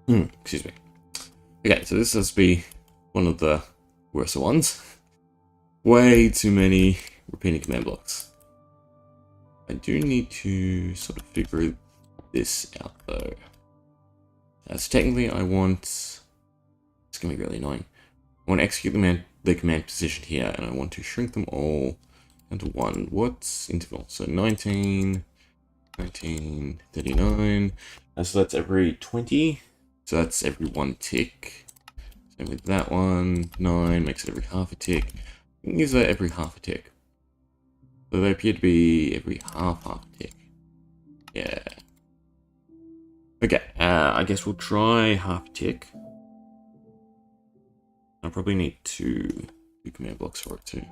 Excuse me. Okay, so this has to be one of the worst ones. Way too many repeating command blocks. I do need to sort of figure this out though. So technically I want... It's going to be really annoying. I want to execute the command position here, and I want to shrink them all down to 1. What's interval? So 19, 19, 39. So that's every 20. So that's every 1 tick. Same with that one. 9 makes it every half a tick. I can use that every half a tick. So they appear to be every half a tick. Yeah. Okay, I guess we'll try half a tick. I'll probably need two command blocks for it too.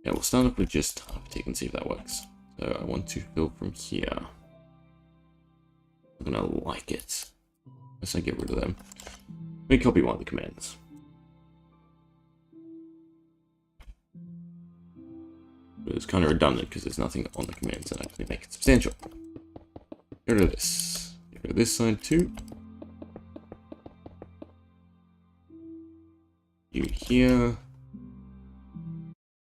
Yeah, we'll start off with just half a tick and see if that works. So I want to fill from here. I'm gonna like it. Unless I get rid of them. Let me copy one of the commands. But it's kind of redundant because there's nothing on the commands that actually make it substantial. Get rid of this. Get rid of this side too. You here.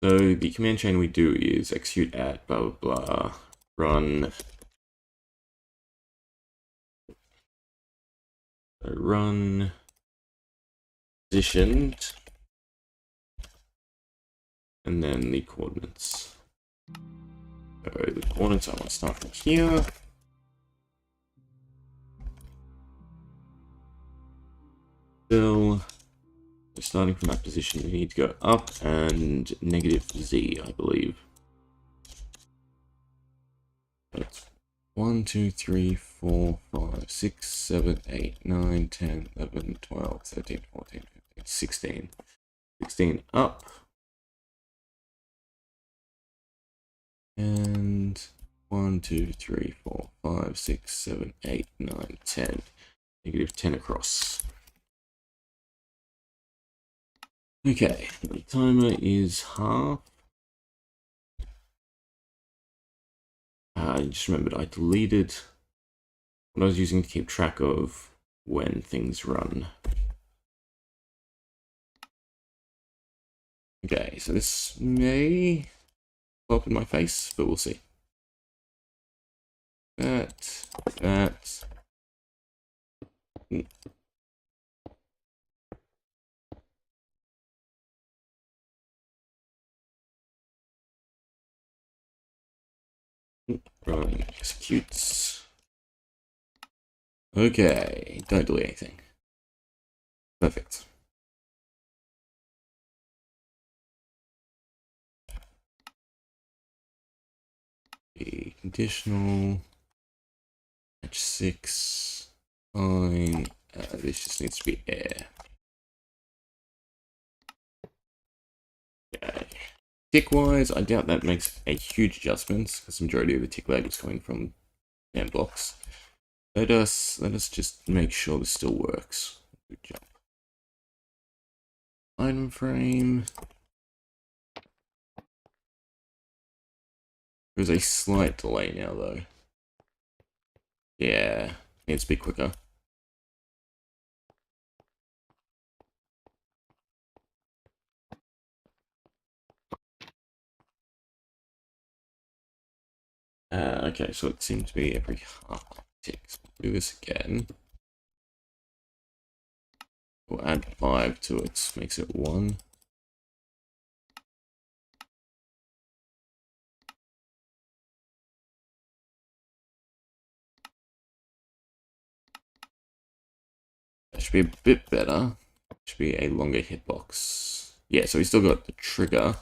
So the command chain we do is execute at blah blah blah, run. So run positioned, and then the coordinates. So the coordinates I want to start from here. Still, starting from that position, we need to go up and -z, I believe. That's 1, 2, 3, 4, 5, 6, 7, 8, 9, 10, 11, 12, 13, 14, 15, 16. 16 up. And 1, 2, 3, 4, 5, 6, 7, 8, 9, 10. -10 across. Okay, the timer is half. I just remembered I deleted what I was using to keep track of when things run. Okay, so this may pop in my face, but we'll see. That. Run executes. Okay, don't delete anything. Perfect. The conditional match 6. Fine. This just needs to be air. Okay. Tick wise, I doubt that makes a huge adjustment because the majority of the tick lag is coming from command blocks. Let us just make sure this still works. Good job. Item frame. There's a slight delay now, though. Yeah, needs to be quicker. Okay, so it seems to be every half tick. So we'll do this again. We'll add 5 to it, makes it 1. That should be a bit better. Should be a longer hitbox. Yeah, so we still got the trigger.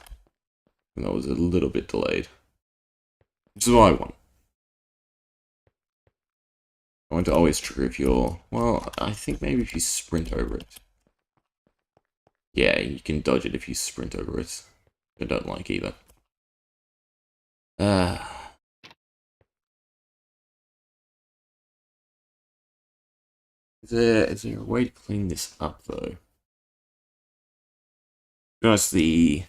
And that was a little bit delayed. Which is what I want. I want to always trigger if you're... Well, I think maybe if you sprint over it. Yeah, you can dodge it if you sprint over it. I don't like either. Is there a way to clean this up, though? To be honest, the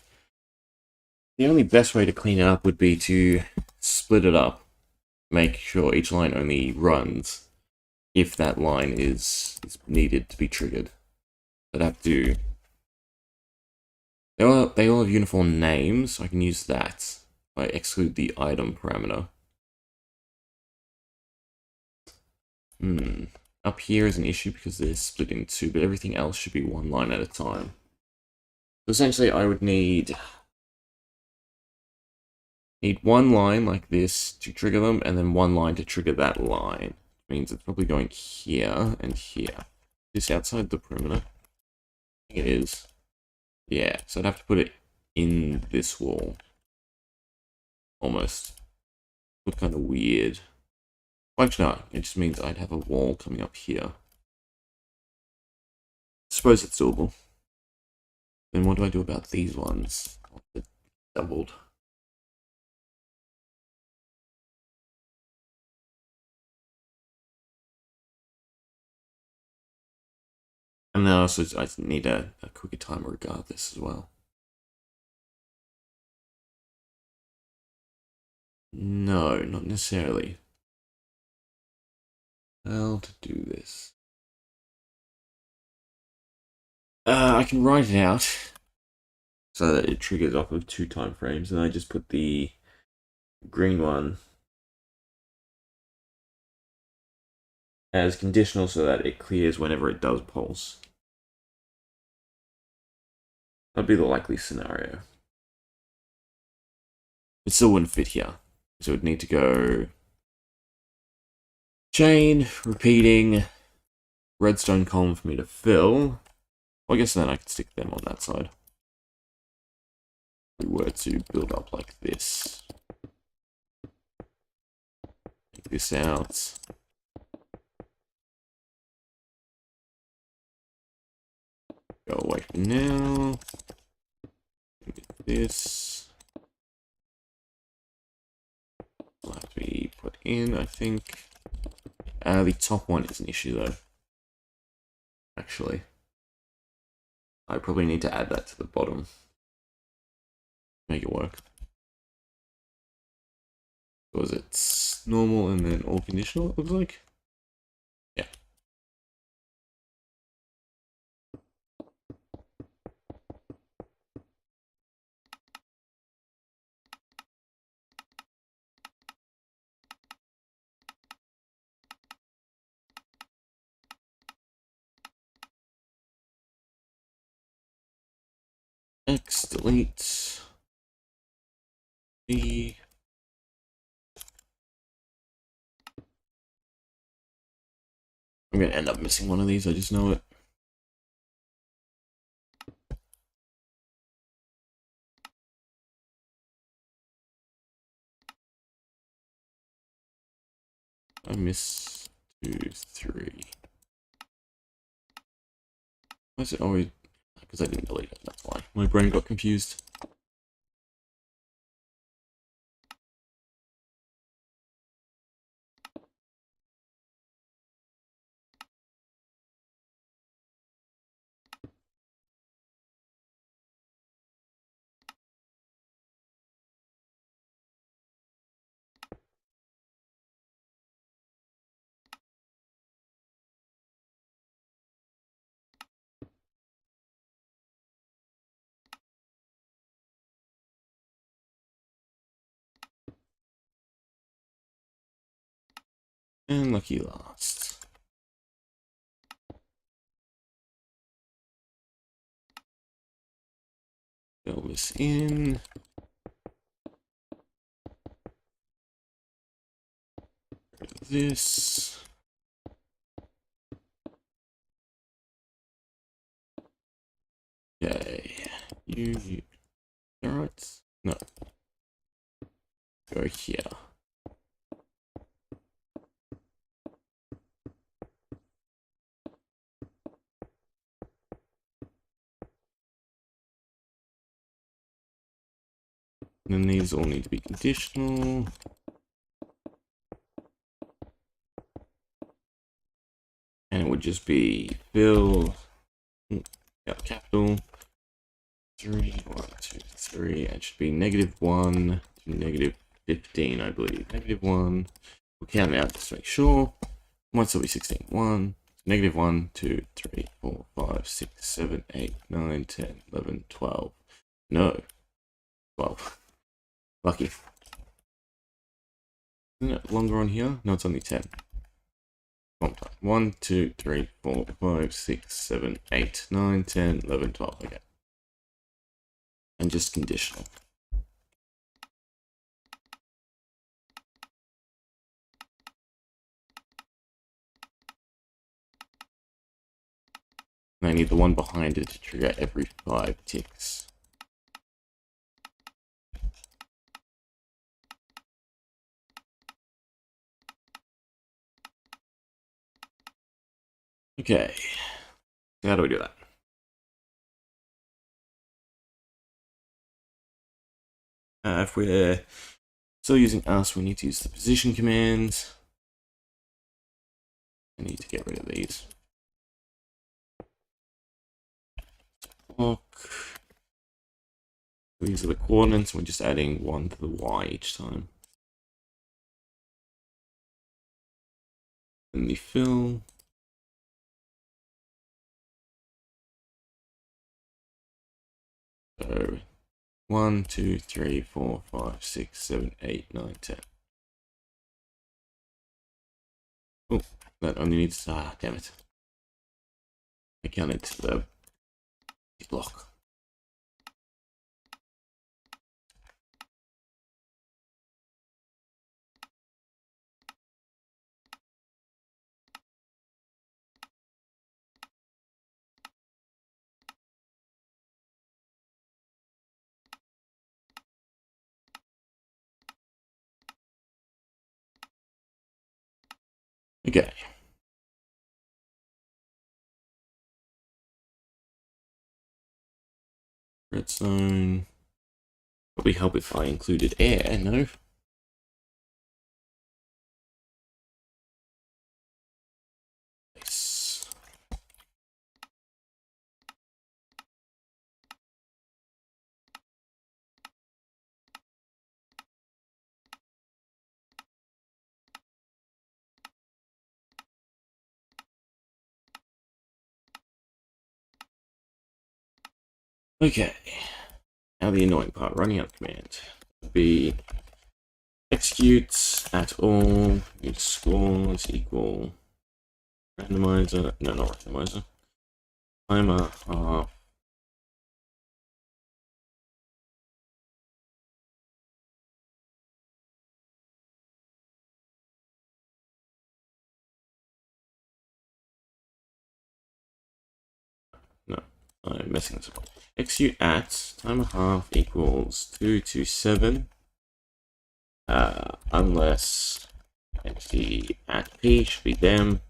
only best way to clean it up would be to split it up. Make sure each line only runs if that line is needed to be triggered. I'd have to... They all have uniform names, so I can use that. I exclude the item parameter. Up here is an issue because they're split in two, but everything else should be one line at a time. So essentially, I would need one line like this to trigger them, and then one line to trigger that line. Which means it's probably going here and here. This outside the perimeter? I think it is. Yeah, so I'd have to put it in this wall. Almost. Look kind of weird. Well, actually, no, it just means I'd have a wall coming up here. Suppose it's doable. Then what do I do about these ones? They're doubled. And then also I need a quicker timer regardless as well. No, not necessarily. How to do this? I can write it out so that it triggers off of 2 time frames, and I just put the green one as conditional so that it clears whenever it does pulse. That'd be the likely scenario. It still wouldn't fit here, so it'd need to go chain, repeating, redstone column for me to fill. Well, I guess then I could stick them on that side. If we were to build up like this. Take this out. Go away for now. Get this. Will have to be put in, I think. The top one is an issue though. Actually. I probably need to add that to the bottom. Make it work. Was it normal and then all conditional, it looks like? Yeah. X, delete. B. I'm gonna end up missing one of these, I just know it. I miss 2, 3. Why is it always... Because I didn't delete it, that's why. My brain got confused. And lucky last. Fill this in. This. Okay. You. Alright. No. Go here. And then these all need to be conditional. And it would just be fill. Yeah, capital 3, 1, 2, 3. It should be -1 to -15, I believe. -1. We'll count it out just to make sure. Might still be 16. 1, -1, 2, 3, 4, 5, 6, 7, 8, 9, 10, 11, 12. No. 12. Lucky. Isn't it longer on here? No, it's only 10. 1, 2, 3, 4, 5, 6, 7, 8, 9, 10, 11, 12. Okay. And just conditional. And I need the one behind it to trigger every 5 ticks. Okay. How do we do that? If we're still using us, we need to use the position command. I need to get rid of these. Block. These are the coordinates. We're just adding 1 to the y each time. And the fill. So 1, 2, 3, 4, 5, 6, 7, 8, 9, 10. Oh, that only needs, damn it. I counted the block. Okay. Redstone. Probably help if I included air, no? Nice. Okay. Now the annoying part, running out command. Be executes at all, scores equal randomizer, no, not randomizer, timer half. No, I'm messing this up. Execute at timer half equals 227, unless entity at p should be them.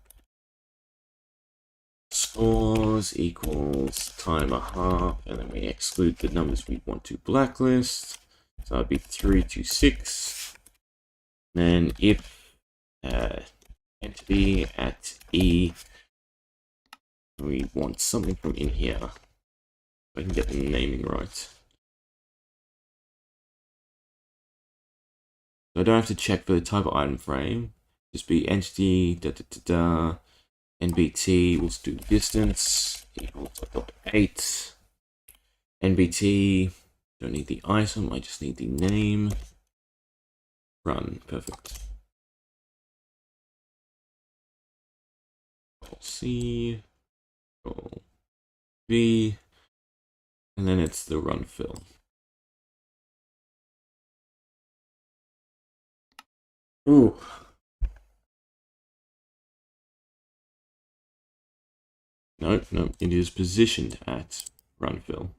Scores equals timer half, and then we exclude the numbers we want to blacklist. So that'd be 326. Then if entity at e, we want something from in here. If I can get the naming right. So I don't have to check for the type of item frame. Just be entity nbt. We'll do distance equals 8. nbt. Don't need the item. I just need the name. Run. Perfect. C, Control V, and then it's the run fill. Ooh. No, it is positioned at run fill.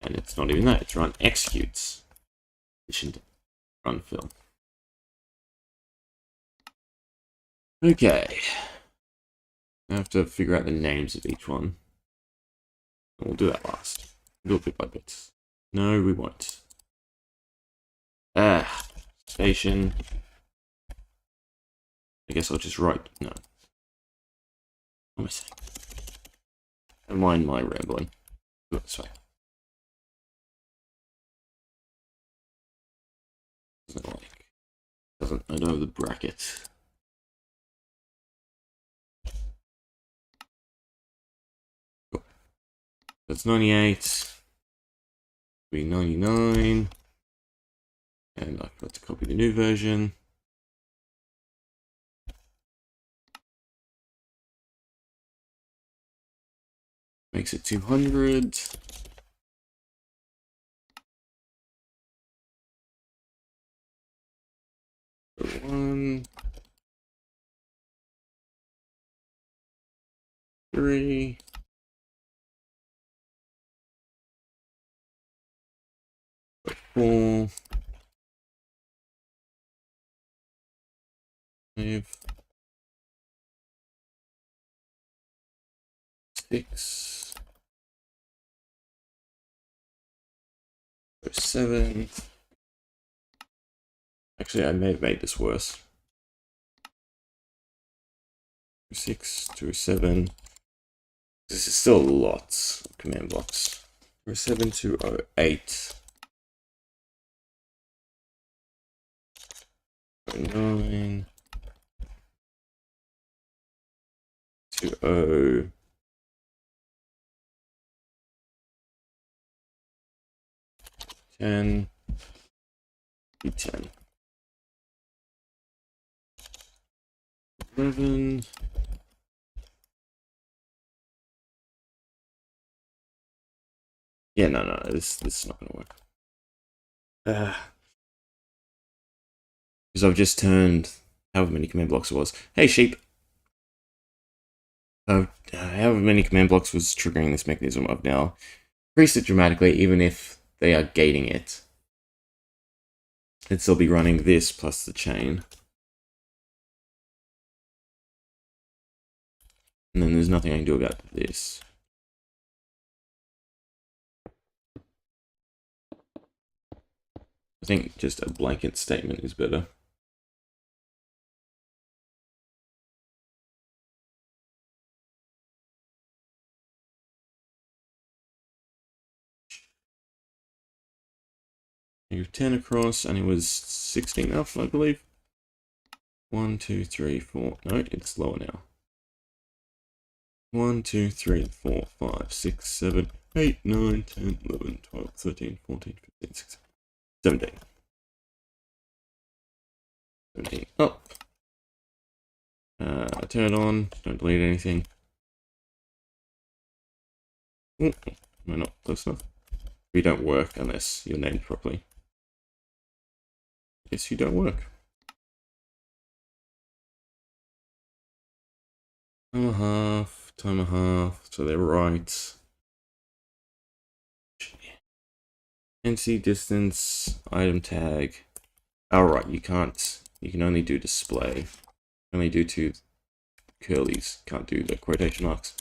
And it's not even that, it's run executes. Positioned run fill. Okay. I have to figure out the names of each one. And we'll do that last. We'll do it bit by bit. No, we won't. Station. I guess I'll just write. No. What am I saying? Don't mind my rambling. Do it this way. I don't have the bracket. Cool. That's 98. Be 99. And I forgot to copy the new version. Makes it 200. One, 3, 4, 5, 6, 7. Actually, I may have made this worse. 6, 7. This is still lots of command blocks. 7, 208. 9. 20. 10. 10. 11. Yeah, no, this is not gonna work. Because I've just turned however many command blocks it was. Hey, sheep. However many command blocks was triggering this mechanism, I've now increased it dramatically, even if they are gating it. It'd still be running this plus the chain. And then there's nothing I can do about this. I think just a blanket statement is better. Move 10 across, and it was 16 up, I believe. 1, 2, 3, 4. No, it's lower now. 1, 2, 3, 4, 5, 6, 7, 8, 9, 10, 11, 12, 13, 14, 15, 16, 17. 17 up. Turn it on. Don't delete anything. Ooh, am I not close enough? We don't work unless you're named properly. Yes, you don't work. Time and a half, so they're right. NC distance, item tag. Alright, you can only do display. Only do two curlies, can't do the quotation marks.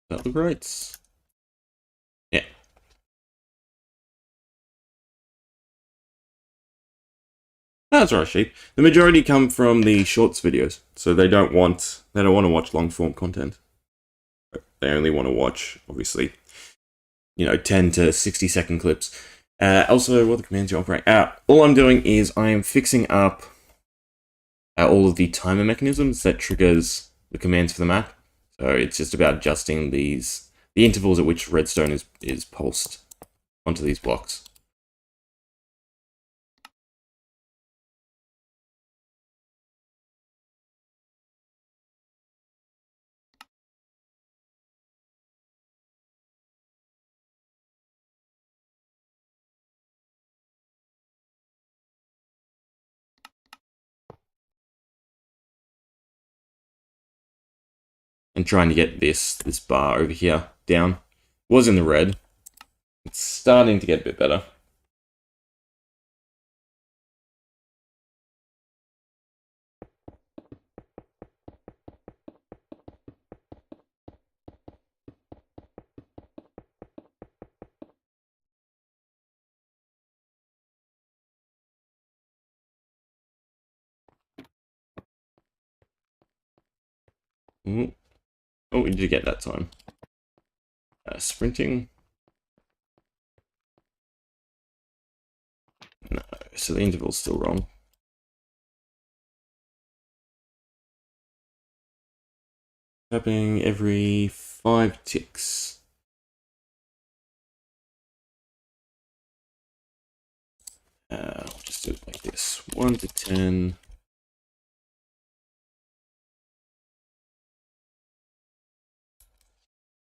That look right? Yeah. That's right, sheep. The majority come from the shorts videos, so they don't want to watch long form content. They only want to watch, obviously, 10 to 60 second clips. Also, what the commands you operate. All I'm doing is I am fixing up all of the timer mechanisms that triggers the commands for the map. So it's just about adjusting the intervals at which redstone is pulsed onto these blocks. And trying to get this bar over here down. Was in the red. It's starting to get a bit better. Ooh. Oh, we did get that time. Sprinting. No, so the interval's still wrong. Tapping every 5 ticks. I'll just do it like this. 1 to 10.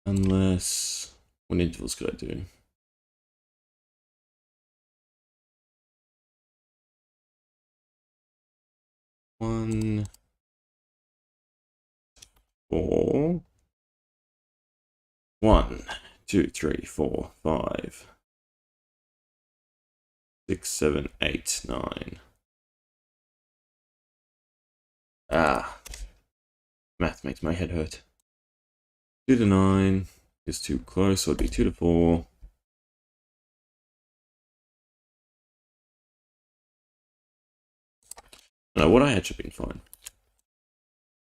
Unless... What intervals could I do? One, 4. 1, 2, 3, 4, 5, 6, 7, 8, 9. Ah, math makes my head hurt. 2 to 9 is too close, so it'd be 2 to 4. No, what I had should have been fine.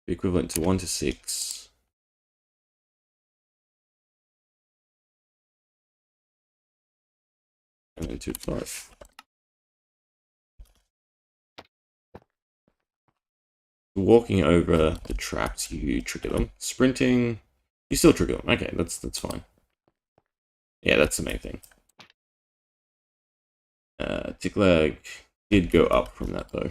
Be equivalent to 1 to 6. And then 2 to 5. Walking over the traps, you trigger them. Sprinting, you still trigger them. Okay, that's fine. Yeah, that's the main thing. Tick lag did go up from that though.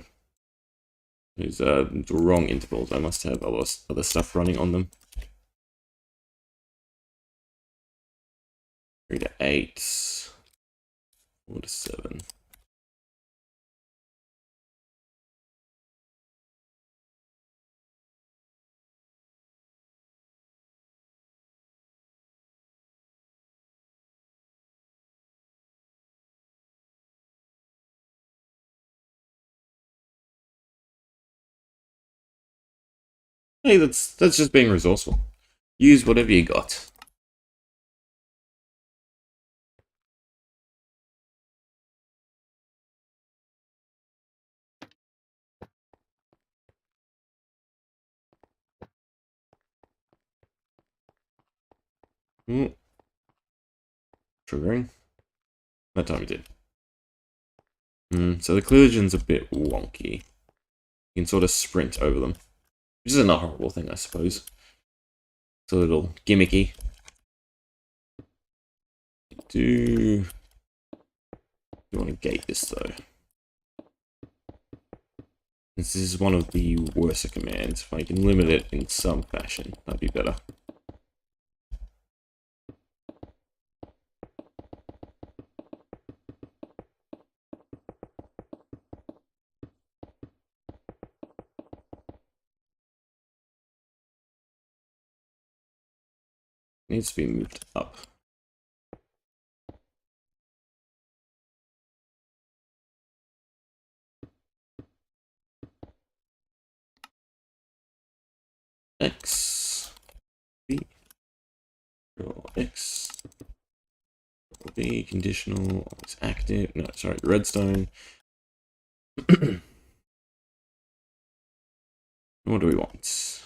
There's the wrong intervals. I must have other stuff running on them. 3 to 8. 4 to 7. Hey, that's just being resourceful. Use whatever you got. Triggering. That time it did. So the collision's a bit wonky. You can sort of sprint over them. Which isn't a horrible thing, I suppose. It's a little gimmicky. Do want to gate this though. This is one of the worser commands. If I can limit it in some fashion, that'd be better. Needs to be moved up. X, B, draw X, B, conditional, always active, no, sorry, redstone. What do we want?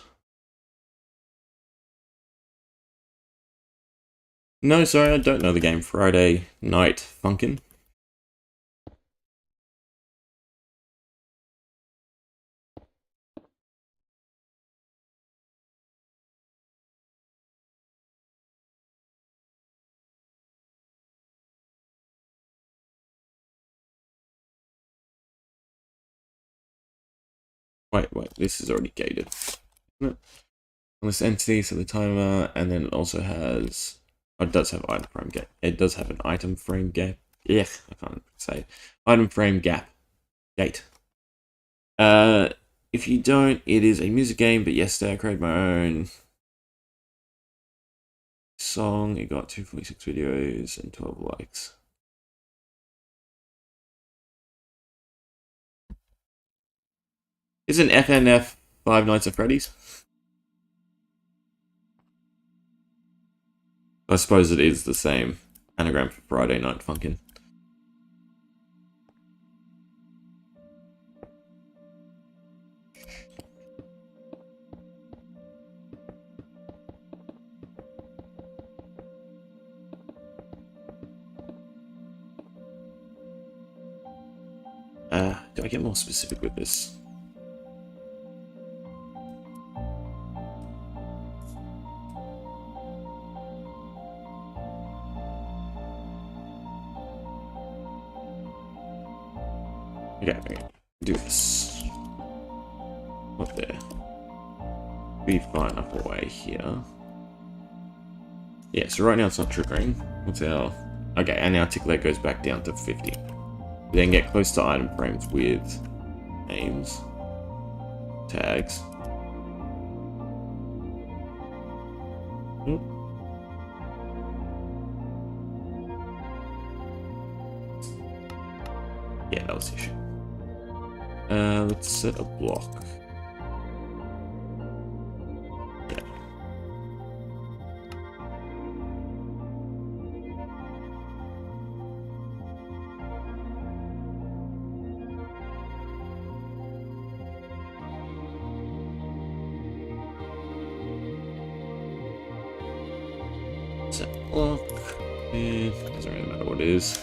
No, sorry, I don't know the game. Friday Night Funkin'. Wait, this is already gated. Isn't it? On this entity, so the timer, and then it also has... Oh, it does have item frame gap. It does have an item frame gap. Yeah, I can't say it. Item frame gap. Gate. If you don't, it is a music game, but yesterday I created my own song. It got 246 videos and 12 likes. Isn't FNF Five Nights at Freddy's? I suppose it is the same anagram for Friday Night Funkin'. Do I get more specific with this? Okay, do this. What there? Be far enough away here. Yeah, so right now it's not triggering. What's our... Okay, and our tick leg goes back down to 50. We then get close to item frames with names, tags. Yeah, that was the issue. Let's set a block. Yeah. Set block. And doesn't really matter what it is.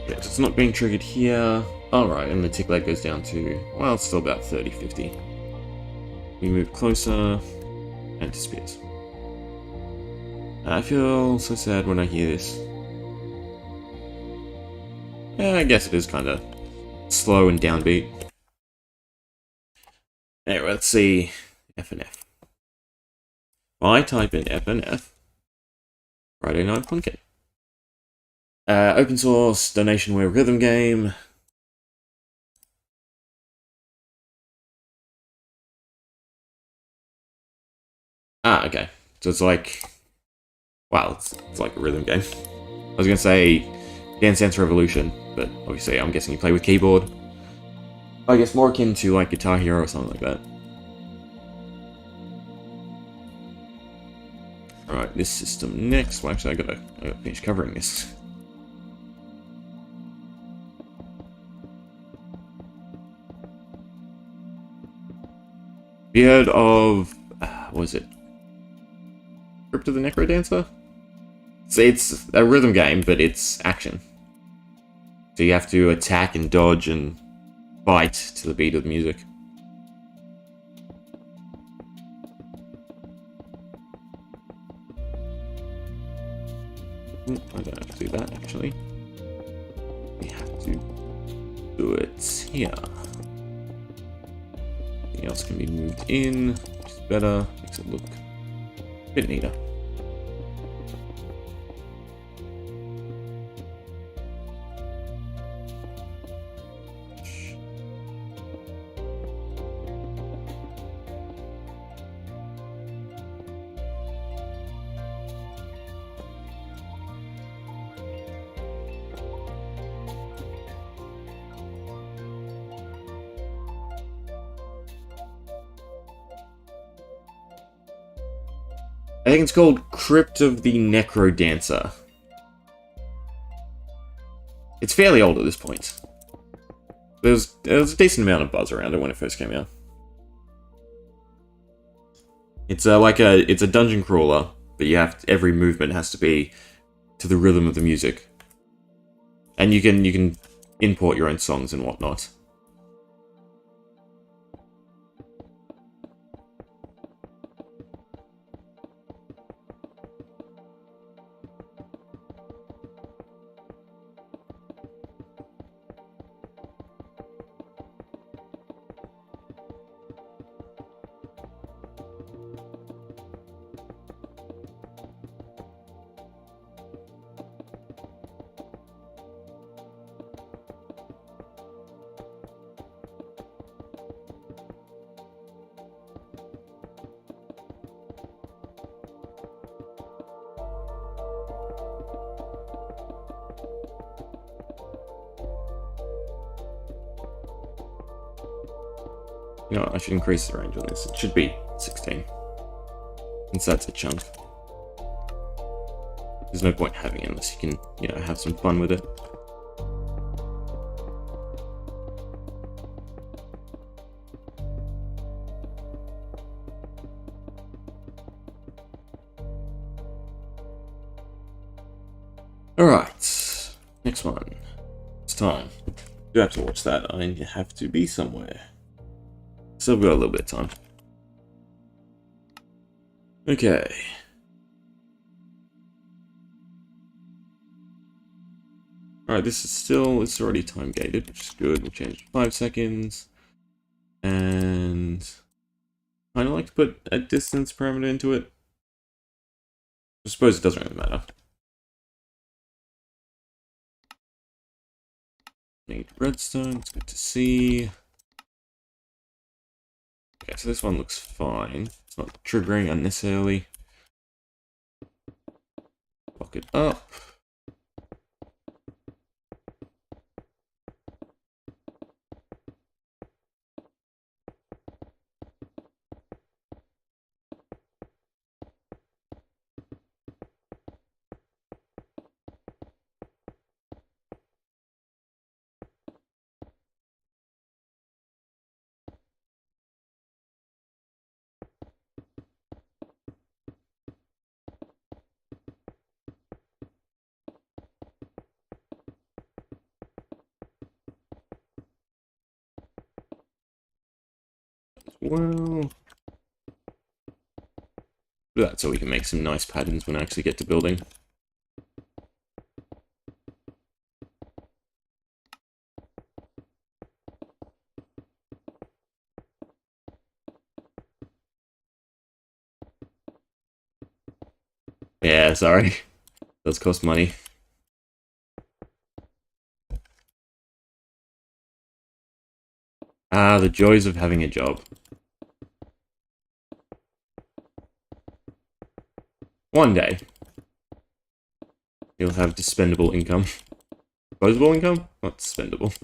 Yeah, so it's not being triggered here. Alright, and the tick lag goes down to, well, it's still about 30, 50. We move closer, and it disappears. I feel so sad when I hear this. Yeah, I guess it is kind of slow and downbeat. Anyway, let's see FNF. If I type in FNF, Friday Night Funkin'. Open source, donationware rhythm game. Ah, okay. So it's like... Wow, it's like a rhythm game. I was going to say Dance Dance Revolution, but obviously I'm guessing you play with keyboard. I guess more akin to like Guitar Hero or something like that. Alright, this system next. Well, actually, I gotta finish covering this. Have you heard of... what is it? Crypt of the Necrodancer? It's a rhythm game, but it's action. So you have to attack and dodge and fight to the beat of the music. I don't have to do that, actually. We have to do it here. Anything else can be moved in, which is better, makes it look a bit neater. I think it's called Crypt of the Necrodancer. It's fairly old at this point. There was a decent amount of buzz around it when it first came out. It's it's a dungeon crawler, but every movement has to be to the rhythm of the music, and you can import your own songs and whatnot. You know what, I should increase the range on this. It should be 16. Since that's a chunk. There's no point having it unless you can, you know, have some fun with it. Alright, next one. It's time. You have to watch that. I have to be somewhere. So we've got a little bit of time. Okay. Alright, this is still, it's already time gated, which is good. We'll change it to 5 seconds. And kind of like to put a distance parameter into it. I suppose it doesn't really matter. Need redstone, it's good to see. Okay, so this one looks fine. It's not triggering unnecessarily. Lock it up. Well, that's so we can make some nice patterns when I actually get to building. Yeah, sorry. Does cost money. Ah, the joys of having a job. One day, you'll have dispendable income. Disposable income? Not spendable.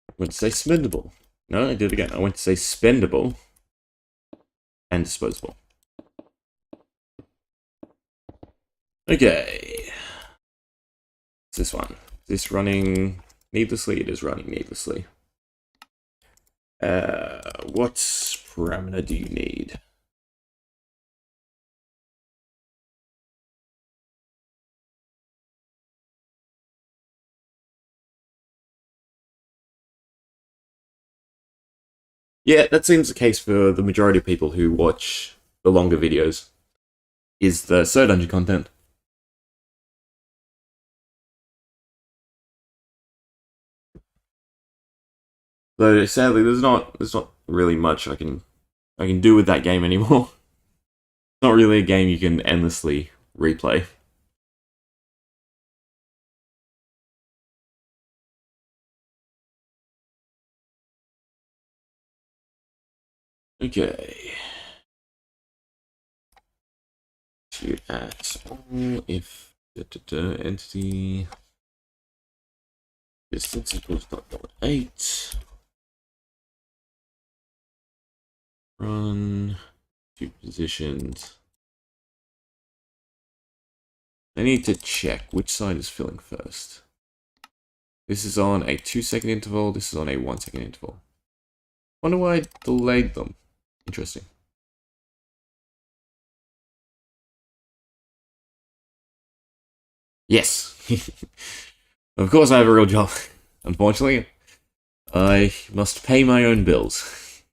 I went to say spendable. No, I did it again. I went to say spendable and disposable. Okay. What's this one? Is this running needlessly? It is running needlessly. What parameter do you need? Yeah, that seems the case for the majority of people who watch the longer videos, is the Sir Dungeon content. Though sadly, there's not really much I can do with that game anymore. It's not really a game you can endlessly replay. Okay. To at all if entity distance equals 0.8. Run to positions. I need to check which side is filling first. This is on a 2-second interval, this is on a 1-second interval. Wonder why I delayed them. Interesting. Yes. Of course I have a real job. Unfortunately, I must pay my own bills.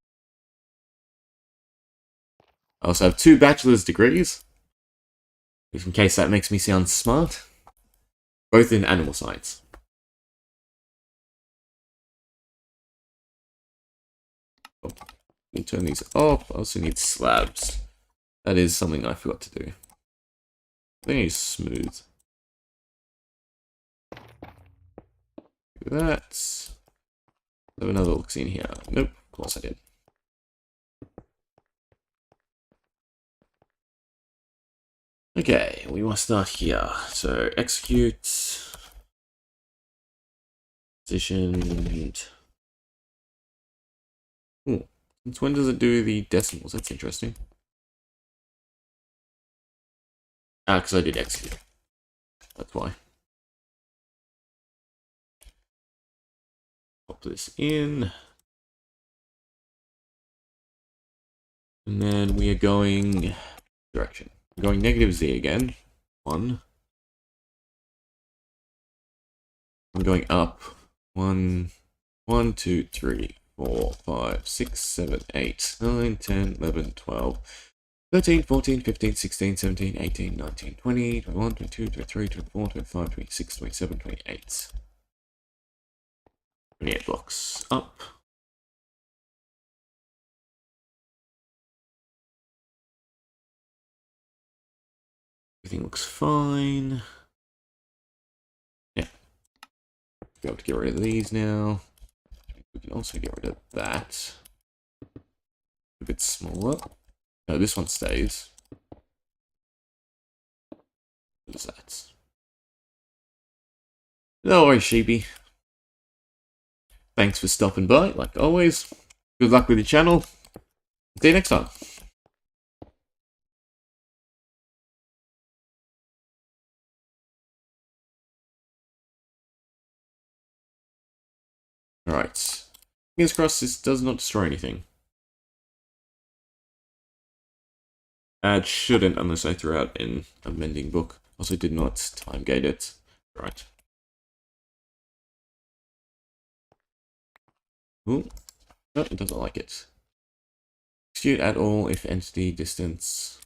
I also have 2 bachelor's degrees, just in case that makes me sound smart. Both in animal science. Oh, let me turn these off. I also need slabs. That is something I forgot to do. I think it's smooth. Do that. Have another look in here. Nope, of course I did. Okay, we must start here. So execute. Positioned. Ooh. Since when does it do the decimals? That's interesting. Ah, because I did execute. That's why. Pop this in. And then we are going direction. We're going negative Z again. 1. I'm going up. 1, 1, 2, 3, 4, 5, 6, 7, 8, 9, 10, 11, 12, 13, 14, 15, 16, 17, 18, 19, 20, 21, 22, 23, 24, 25, 26, 27, 28. 28 blocks up. Everything looks fine. Yeah. Be able to get rid of these now. We can also get rid of that. A bit smaller. No, this one stays. What is that? No worries, sheepy. Thanks for stopping by, like always. Good luck with your channel. See you next time. Alright. Fingers crossed this does not destroy anything. It shouldn't unless I throw out in a mending book. Also did not time gate it. Right. Ooh. No, it doesn't like it. Execute at all if entity distance.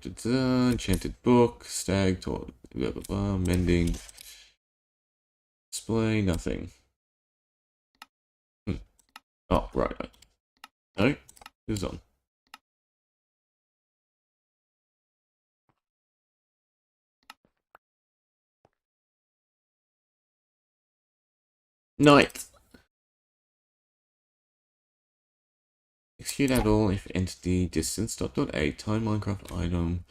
Enchanted book, stag, blah blah blah, mending. Display, nothing. Oh, right. No, who's on? Night. Execute at all if entity distance .a time Minecraft item.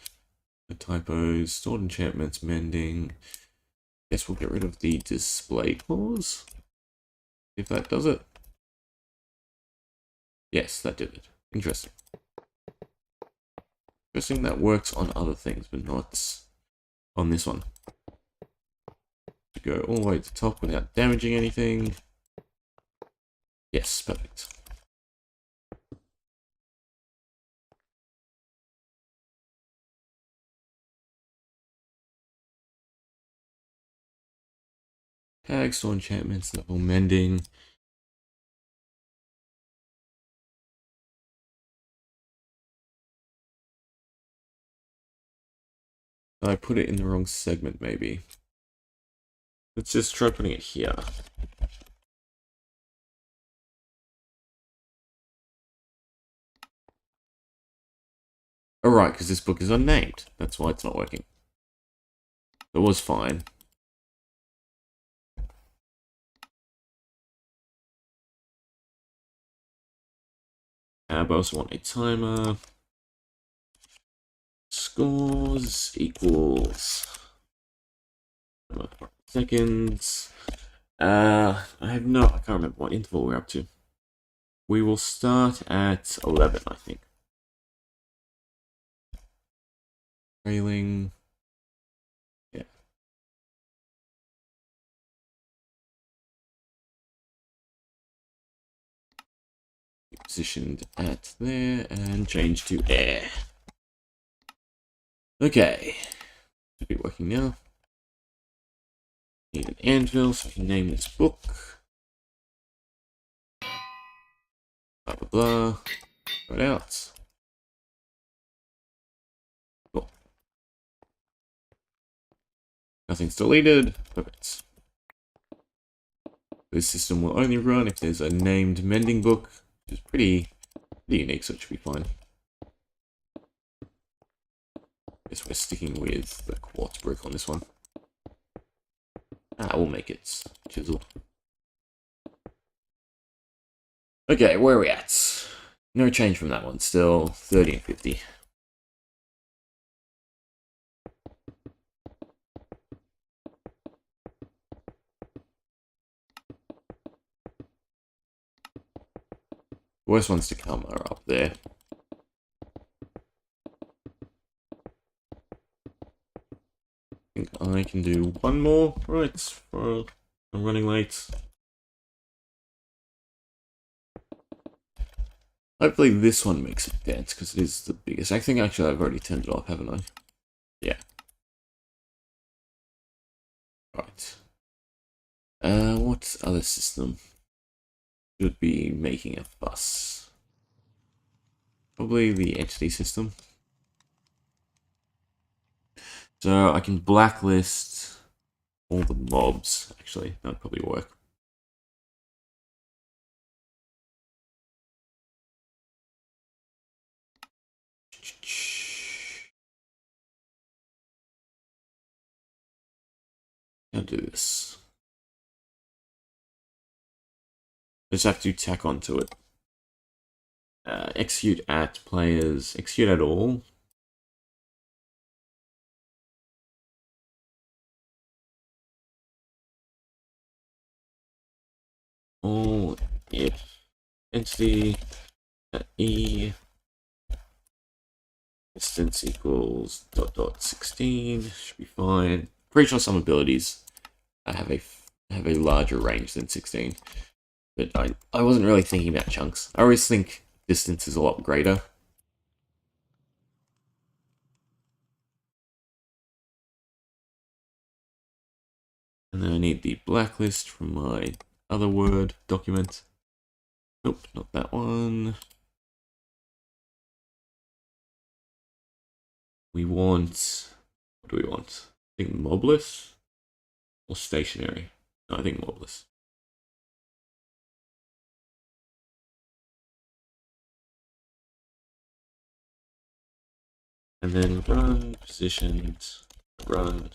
The typos, stored enchantments, mending. Guess we'll get rid of the display clause. If that does it. Yes, that did it. Interesting. Interesting that works on other things, but not on this one. To go all the way to the top without damaging anything. Yes, perfect. Tag, store enchantments, level mending. I put it in the wrong segment, maybe. Let's just try putting it here. Alright, because this book is unnamed. That's why it's not working. It was fine. I also want a timer. Scores equals seconds. I can't remember what interval we're up to. We will start at 11, I think. Trailing. Yeah. Positioned at there and change to air. Okay. Should be working now. Need an anvil so I can name this book. Blah blah blah. Got out. Cool. Nothing's deleted. Perfect. This system will only run if there's a named mending book, which is pretty unique, so it should be fine. Guess we're sticking with the quartz brick on this one. We'll make it chisel. Okay, where are we at? No change from that one, still 30 and 50. The worst ones to come are up there. I think I can do one more. Right, for I'm running late. Hopefully this one makes a dent, because it is the biggest. I think actually I've already turned it off, haven't I? Yeah. Right. What other system should be making a fuss? Probably the entity system. So I can blacklist all the mobs, actually. That'd probably work. I'll do this. Just have to tack onto it. Execute at players. Execute at all. All if entity e distance equals ... 16 should be fine. Pretty sure some abilities have a larger range than 16, but I wasn't really thinking about chunks. I always think distance is a lot greater. And then I need the blacklist from my other Word document. Nope, not that one. We want... What do we want? I think mobless? Or stationary? No, I think mobless. And then run, positioned, run,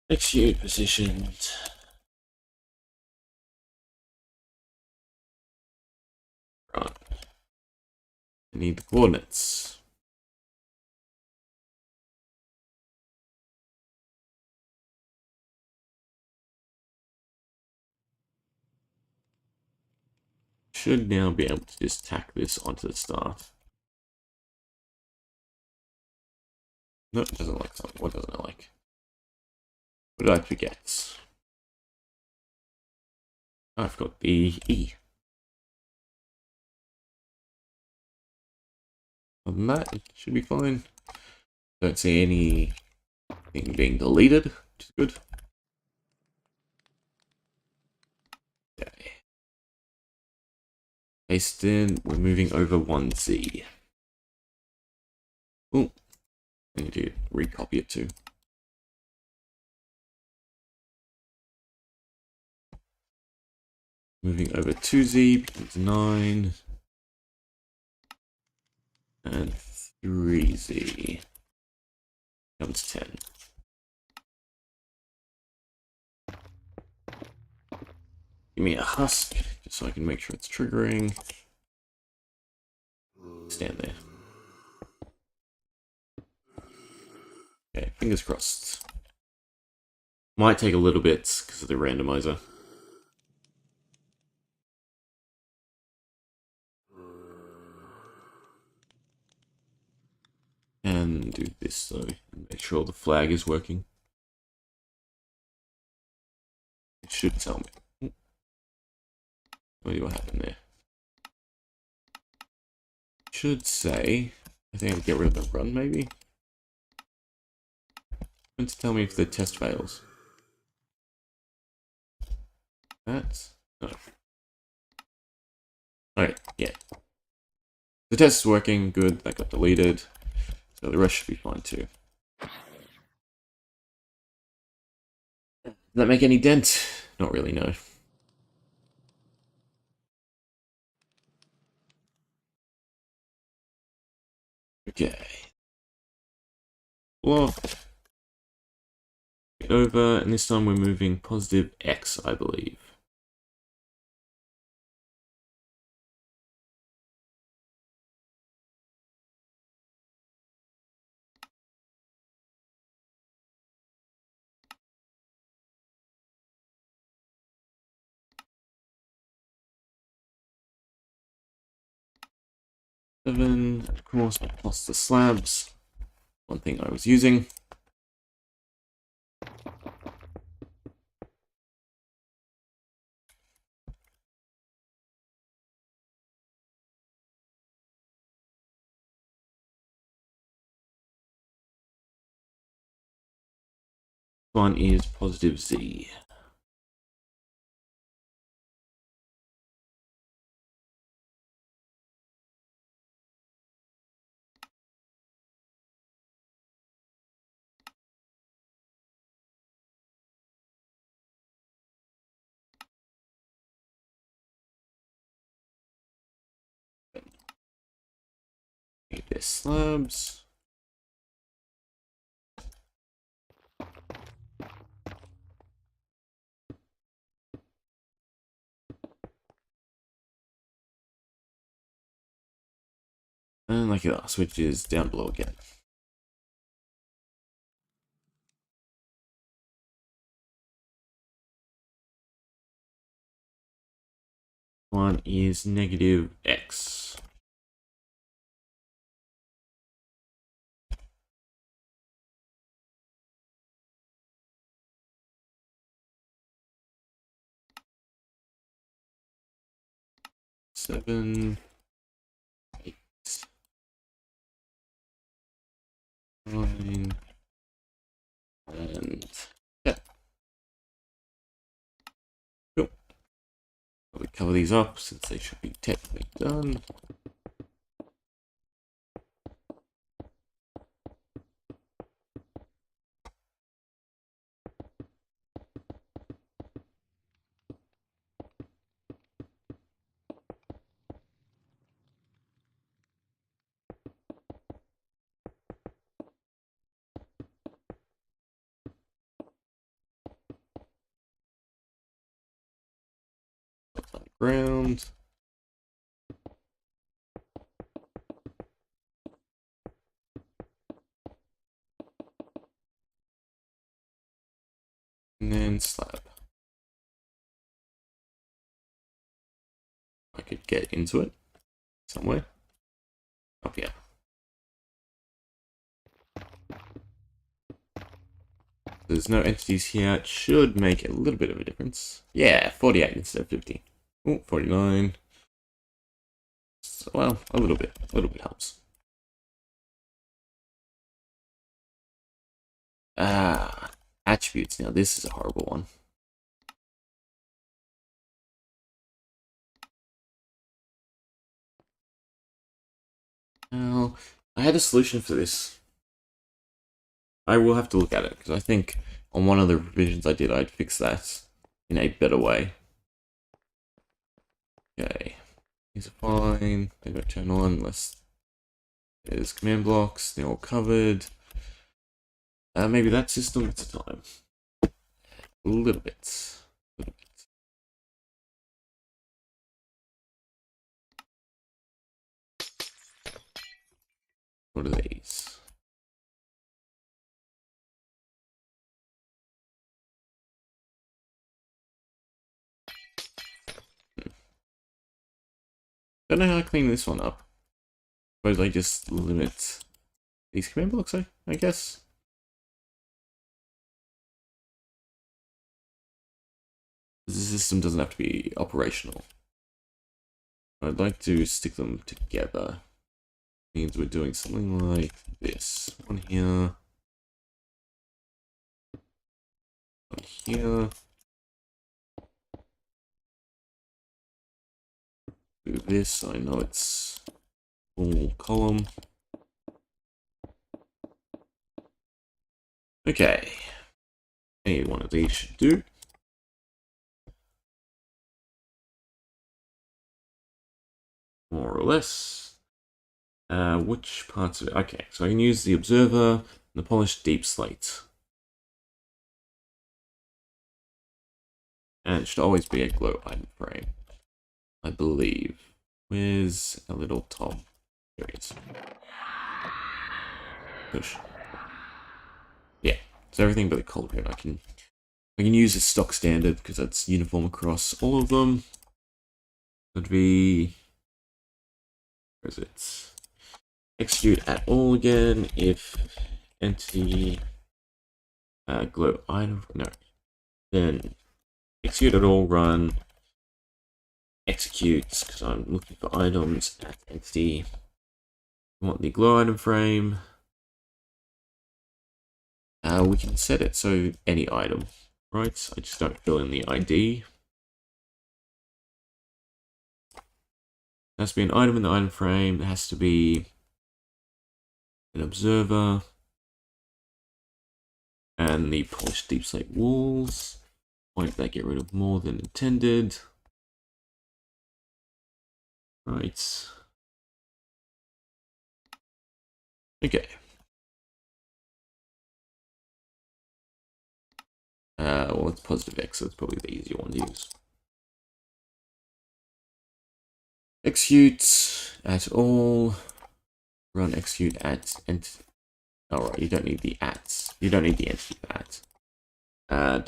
execute, positioned. Run. I need the coordinates. Should now be able to just tack this onto the start. Nope, it doesn't like something. What doesn't it like? What did I forget? I've got the E. Other than that, it should be fine. Don't see anything being deleted, which is good. Okay. Paste in, we're moving over 1Z. Oh, I need to recopy it too. Moving over 2Z becomes 9. And 3Z becomes 10. Give me a husk, just so I can make sure it's triggering. Stand there. Okay, fingers crossed. Might take a little bit because of the randomizer. And do this though, and make sure the flag is working. It should tell me. Let me what happened there. It should say, I think I'll get rid of the run maybe. Going to tell me if the test fails. That? No. Okay, yeah. The test is working, good, that got deleted. So the rest should be fine too. Did that make any dent? Not really, no. Okay. Block. Get over, and this time we're moving positive X, I believe. 7, of course, plus the slabs. One thing I was using. One is positive Z. Need their slabs. And like that, switch is down below again. One is negative X. Seven, 8, 9, and 10. Cool. We cover these up since they should be technically done. On the ground. And then slab. I could get into it somewhere. Up here. There's no entities here. It should make a little bit of a difference. Yeah, 48 instead of 50. Oh, 49. So, well, a little bit helps. Attributes. Now this is a horrible one. Now, I had a solution for this. I will have to look at it, because I think on one of the revisions I did, I'd fix that in a better way. Okay, these are fine. They don't turn on unless there's command blocks. They're all covered. Maybe that system at a time. A little bit. What are these? Don't know how to clean this one up. Suppose I just limit these command blocks, I guess. The system doesn't have to be operational. I'd like to stick them together. Means we're doing something like this. One here. One here. Do this. I know it's full column. Okay. Any one of these should do. More or less. Which parts of it? Okay, so I can use the observer and the polished deep slate. And it should always be a glow item frame, I believe. Where's a little top? Here it is. Push. Yeah, so everything but the cauldron I can use as stock standard because that's uniform across all of them. That'd be, where is it? execute at all again if entity glow item, no, then execute at all, run executes, because I'm looking for items at entity. I want the glow item frame. We can set it so any item, right? I just don't fill in the ID. It has to be an item in the item frame. It has to be an observer. And the polished deep slate walls. Why did that get rid of more than intended? Right. Okay. Well, it's positive X, so it's probably the easier one to use. Execute at all. Run execute at ent. Alright, you don't need the at. You don't need the entity for that.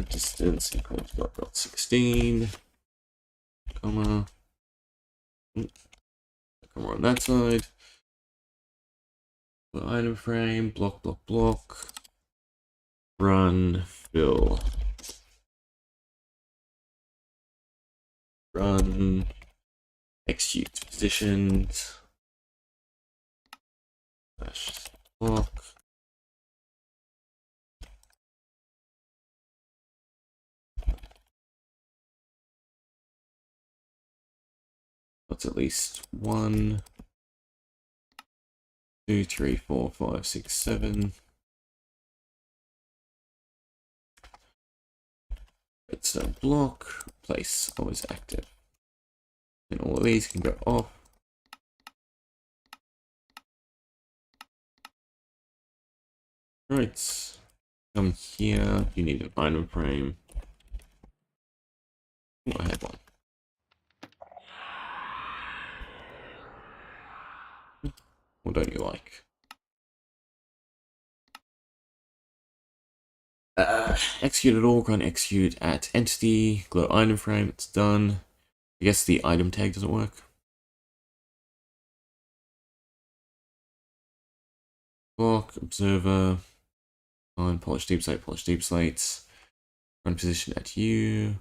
Distance equals dot 16, comma. Comma on that side. The item frame, block, block, block. Run, fill. Run, execute positions. Slash block. That's at least 1, 2, 3, 4, 5, 6, 7. Redstone block, place always active. And all of these can go off. Right. Come here. You need an item frame. Oh, I had one. What don't you like? Execute at all, run execute at entity, glow item frame, it's done. I guess the item tag doesn't work. Block, observer, on polish deep slates, run position at you,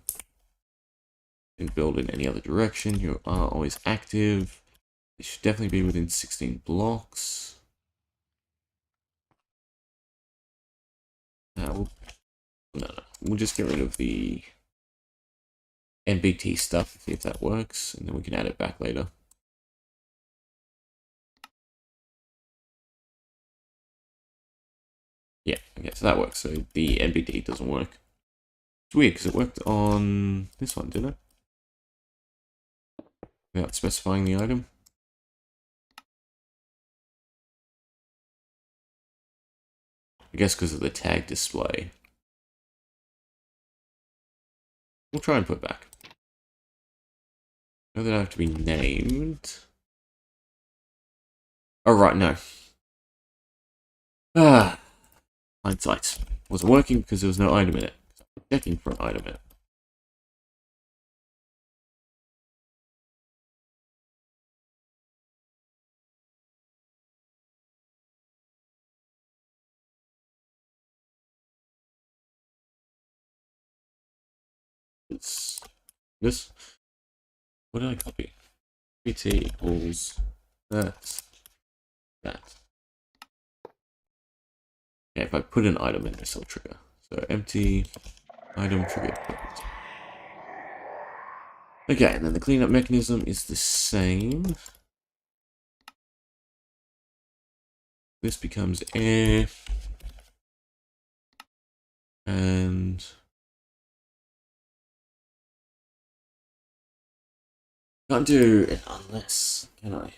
and build in any other direction. You are always active. It should definitely be within 16 blocks. We'll just get rid of the NBT stuff, see if that works, and then we can add it back later. Yeah, okay, so that works. So the NBT doesn't work. It's weird because it worked on this one, didn't it? Without specifying the item. I guess because of the tag display. We'll try and put back. Know that I have to be named. Oh, right, no. Hindsight. Wasn't working because there was no item in it. I'm checking for an item in it. It's this. What did I copy? PT equals that. Yeah, if I put an item in, this will trigger. So empty item trigger. Perfect. Okay, and then the cleanup mechanism is the same. This becomes air. And can't do it unless, can I?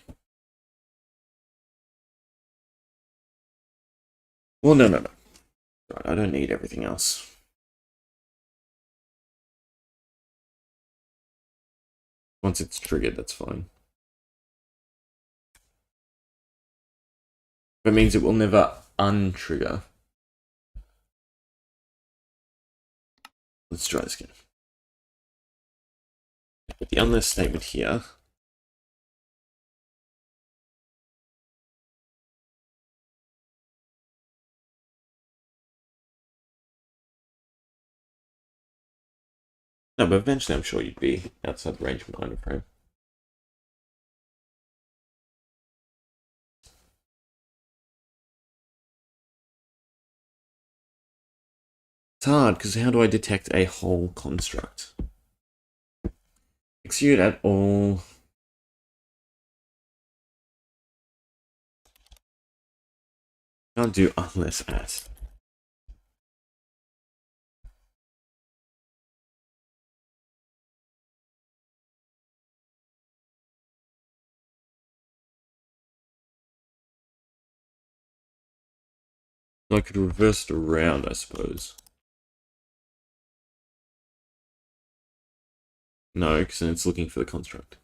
Well, no. Right, I don't need everything else. Once it's triggered, that's fine. That means it will never untrigger. Let's try this again. Put the unless statement here. No, but eventually I'm sure you'd be outside the range of an item frame. It's hard, because how do I detect a whole construct? Execute at all. Can't do unless at. I could reverse it around, I suppose. No, because then it's looking for the construct.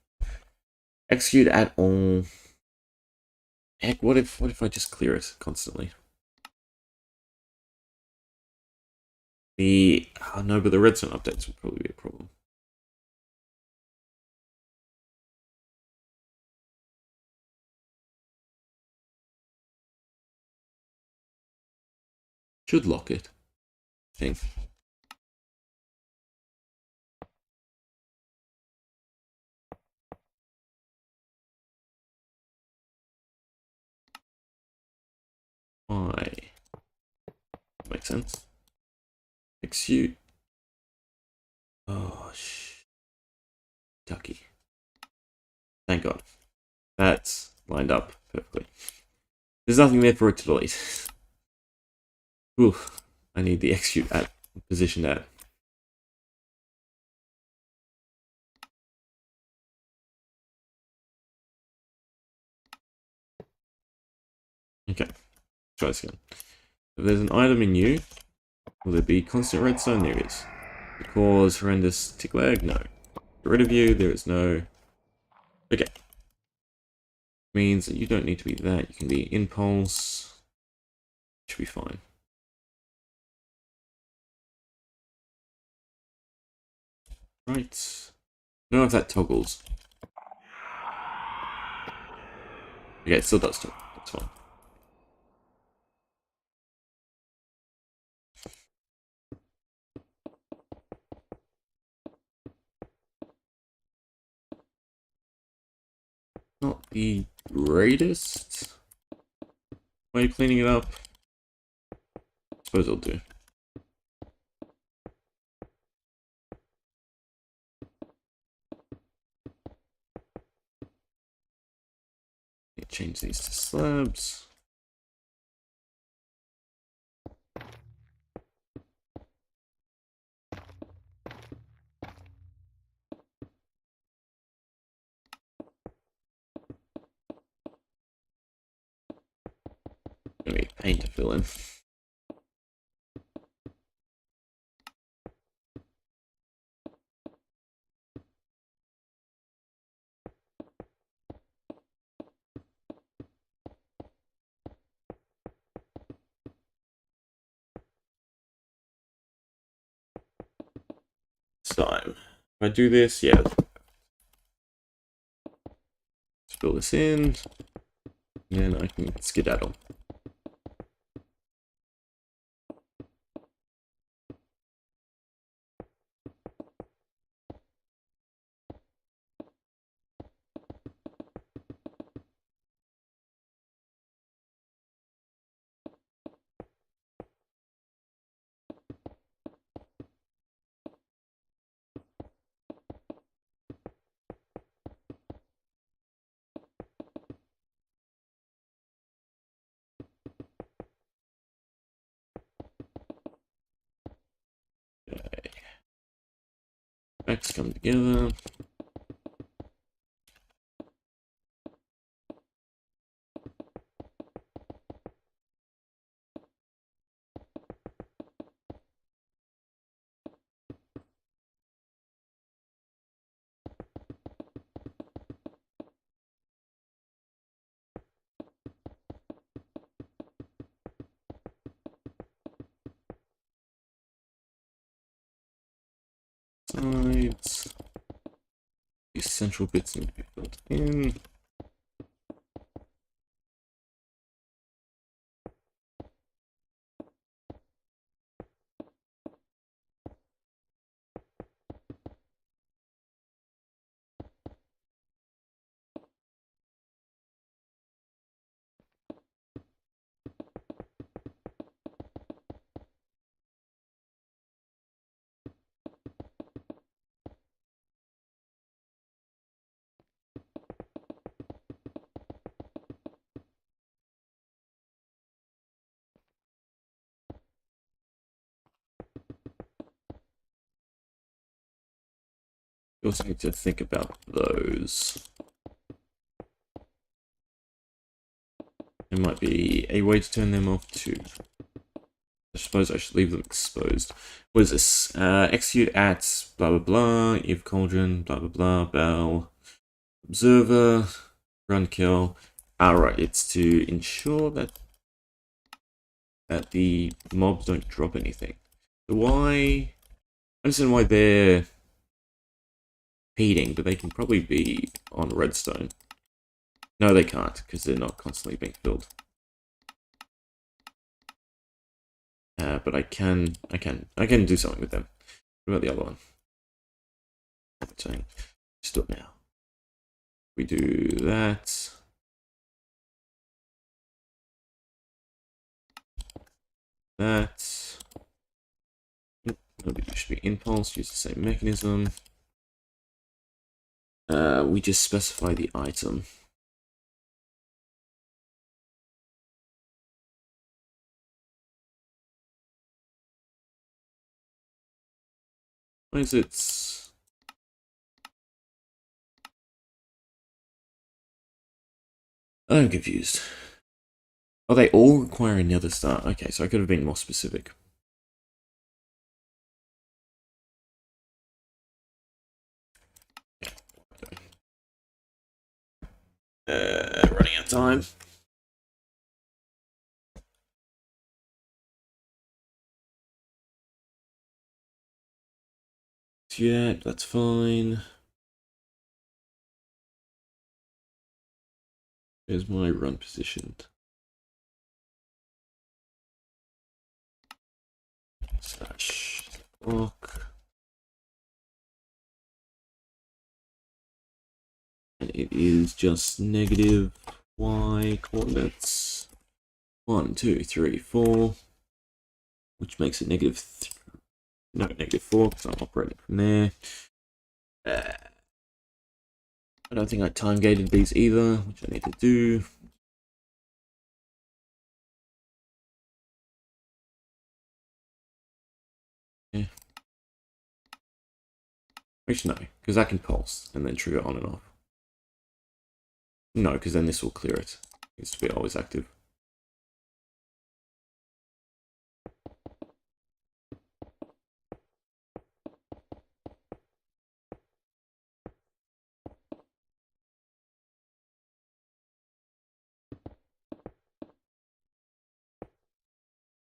Execute at all. Heck, what if I just clear it constantly? No, but the redstone updates would probably be a problem. Should lock it, I think. Why? Makes sense. Execute. Oh, ducky. Thank God. That's lined up perfectly. There's nothing there for it to delete. Oof. I need the execute at position at. Okay. Try this again. If there's an item in you, will there be constant redstone? There is. Cause horrendous tick lag? No. Get rid of you, there is no. Okay. Means that you don't need to be that, you can be impulse. Should be fine. Right. I don't know if that toggles. Okay, it still does toggle. That's fine. Not the greatest way of cleaning it up. I suppose I'll do. Change these to slabs. Gonna need paint to fill in. It's time. If I do this, yeah. Let's fill this in. And then I can skedaddle. Okay. Backs come together. Sides. These central bits need to be filled in. You also need to think about those. There might be a way to turn them off too. I suppose I should leave them exposed. What is this? Execute at blah blah blah, if cauldron, blah blah blah, bell, observer, run kill. Alright, it's to ensure that the mobs don't drop anything. So why? I understand why they're feeding, but they can probably be on redstone. No, they can't, because they're not constantly being filled. But I can do something with them. What about the other one? Saying, just do it now. We do that. That. Maybe it should be impulse. Use the same mechanism. We just specify the item. Why is it? I'm confused. Oh, they all require another star. Okay, so I could have been more specific. Running out of time. Yeah, that's fine. There's my run position. Slash block. And it is just negative y coordinates. 1, 2, 3, 4. Which makes it negative negative 4 because I'm operating from there. I don't think I time gated these either, which I need to do. Yeah. Actually, no, because I can pulse and then trigger on and off. No, because then this will clear it. It needs to be always active.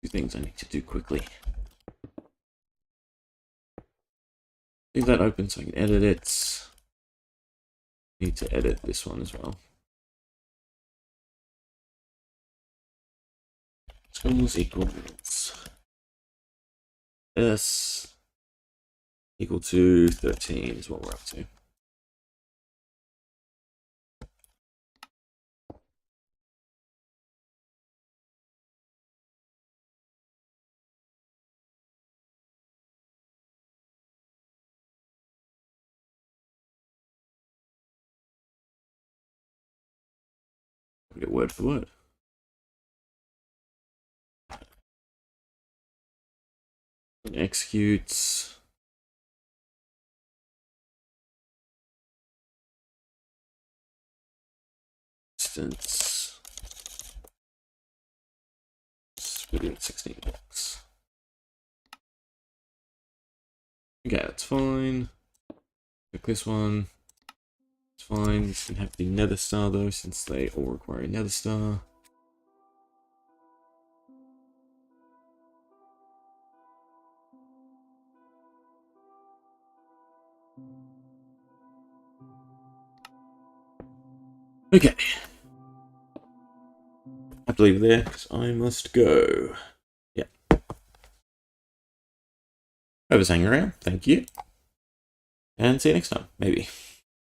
Two things I need to do quickly. Leave that open so I can edit it. Need to edit this one as well. Schools equals S equal to 13 is what we're up to. Get word for word. Executes. Instance. Within 16 blocks. Okay, that's fine. Pick this one. It's fine. This can have the nether star though, since they all require a nether star. Okay. I believe there, because I must go. Yeah. I was hanging around. Thank you. And see you next time, maybe.